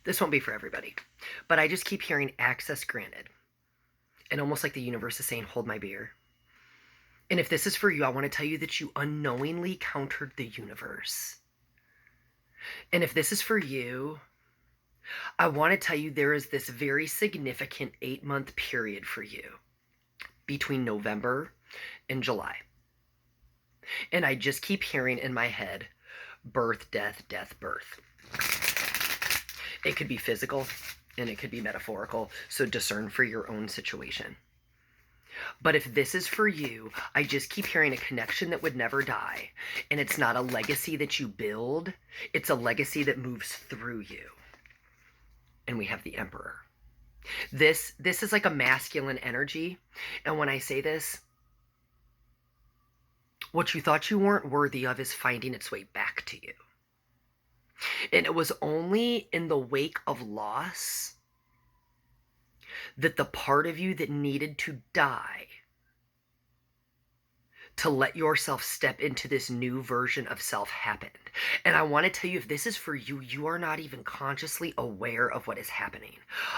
This won't be for everybody, but I just keep hearing access granted. And almost like the universe is saying, hold my beer. And if this is for you, I want to tell you that you unknowingly countered the universe. And if this is for you, I want to tell you there is this very significant 8-month period for you between November and July. And I just keep hearing in my head, birth, death, death, birth. It could be physical and it could be metaphorical, so discern for your own situation. But if this is for you, I just keep hearing a connection that would never die. And it's not a legacy that you build, it's a legacy that moves through you. And we have the Emperor. This is like a masculine energy. And when I say this, what you thought you weren't worthy of is finding its way back to you. And it was only in the wake of loss that the part of you that needed to die to let yourself step into this new version of self happened. And I want to tell you, if this is for you, you are not even consciously aware of what is happening.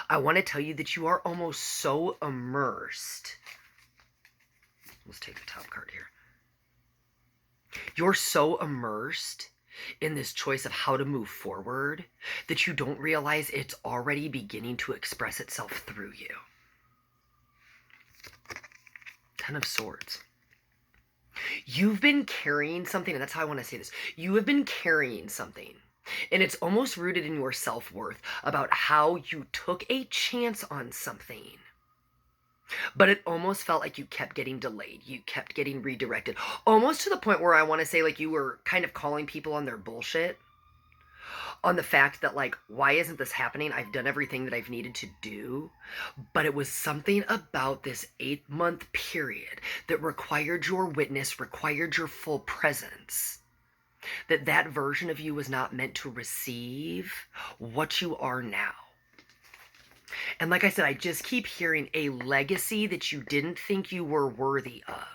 I want to tell you that you are almost so immersed. Let's take the top card here. You're so immersed in this choice of how to move forward that you don't realize it's already beginning to express itself through you. Ten of Swords. You've been carrying something, and that's how I want to say this. You have been carrying something, and it's almost rooted in your self-worth about how you took a chance on something, but it almost felt like you kept getting delayed. You kept getting redirected, almost to the point where I want to say like you were kind of calling people on their bullshit, on the fact that like, why isn't this happening? I've done everything that I've needed to do. But it was something about this 8-month period that required your witness, required your full presence, that version of you was not meant to receive what you are now. And like I said, I just keep hearing a legacy that you didn't think you were worthy of.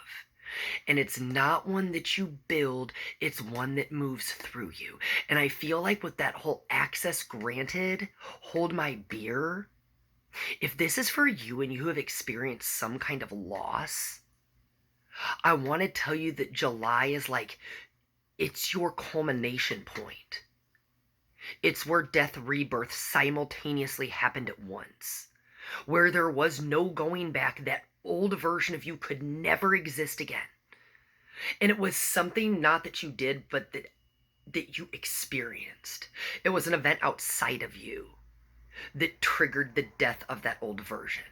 And it's not one that you build, it's one that moves through you. And I feel like with that whole access granted, hold my beer, if this is for you and you have experienced some kind of loss, I want to tell you that July is like, it's your culmination point. It's where death, rebirth simultaneously happened at once. Where there was no going back, that old version of you could never exist again. And it was something not that you did, but that you experienced. It was an event outside of you that triggered the death of that old version.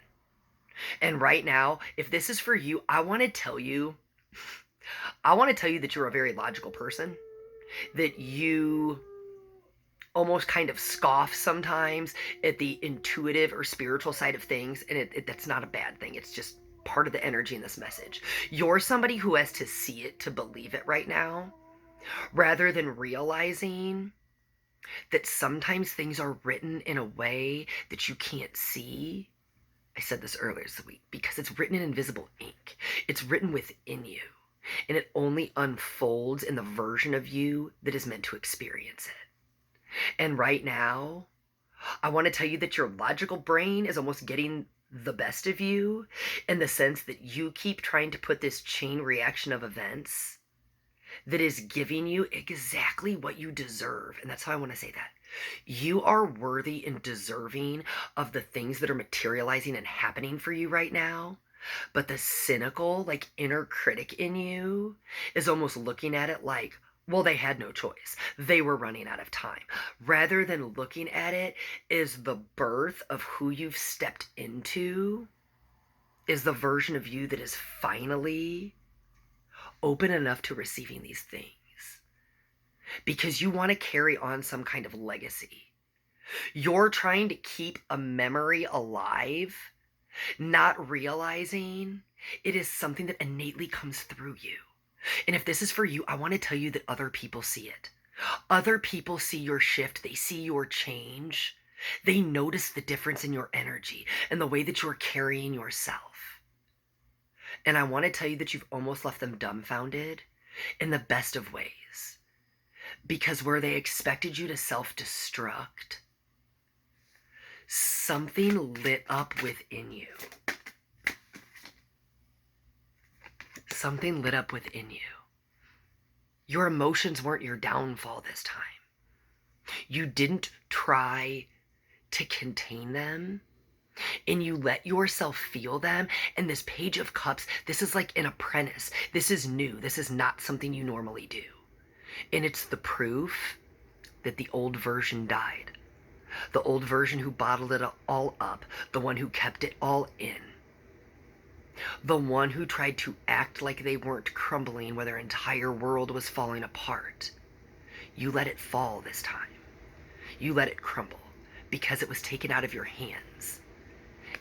And right now, if this is for you, I want to tell you that you're a very logical person, that you almost kind of scoff sometimes at the intuitive or spiritual side of things, and that's not a bad thing. It's just part of the energy in this message. You're somebody who has to see it to believe it right now, rather than realizing that sometimes things are written in a way that you can't see. I said this earlier this week, because it's written in invisible ink. It's written within you, and it only unfolds in the version of you that is meant to experience it. And right now, I want to tell you that your logical brain is almost getting the best of you, in the sense that you keep trying to put this chain reaction of events that is giving you exactly what you deserve. And that's how I want to say that. You are worthy and deserving of the things that are materializing and happening for you right now. But the cynical, like, inner critic in you is almost looking at it like, well, they had no choice. They were running out of time. Rather than looking at it as the birth of who you've stepped into, is the version of you that is finally open enough to receiving these things. Because you want to carry on some kind of legacy. You're trying to keep a memory alive, not realizing it is something that innately comes through you. And if this is for you, I want to tell you that other people see it. Other people see your shift. They see your change. They notice the difference in your energy and the way that you're carrying yourself. And I want to tell you that you've almost left them dumbfounded in the best of ways. Because where they expected you to self-destruct, something lit up within you. Something lit up within you. Your emotions weren't your downfall this time. You didn't try to contain them, and you let yourself feel them. And this Page of Cups, this is like an apprentice. This is new. This is not something you normally do. And it's the proof that the old version died. The old version who bottled it all up. The one who kept it all in. The one who tried to act like they weren't crumbling when their entire world was falling apart. You let it fall this time. You let it crumble because it was taken out of your hands.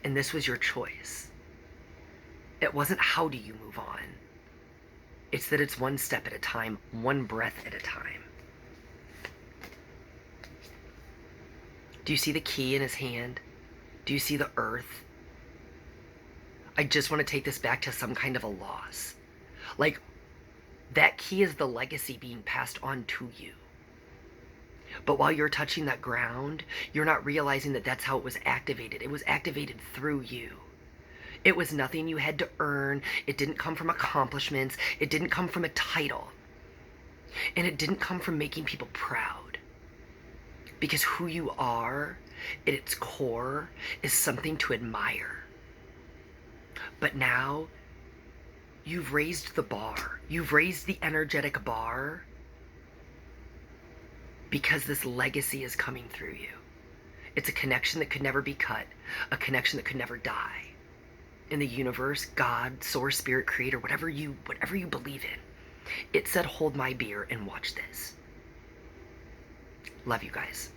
And this was your choice. It wasn't how do you move on. It's that it's one step at a time, one breath at a time. Do you see the key in his hand? Do you see the earth? I just want to take this back to some kind of a loss. Like, that key is the legacy being passed on to you. But while you're touching that ground, you're not realizing that that's how it was activated. It was activated through you. It was nothing you had to earn. It didn't come from accomplishments. It didn't come from a title. And it didn't come from making people proud. Because who you are, at its core, is something to admire. But now, you've raised the bar. You've raised the energetic bar because this legacy is coming through you. It's a connection that could never be cut, a connection that could never die. In the universe, God, source, spirit, creator, whatever you believe in, it said, hold my beer and watch this. Love you guys.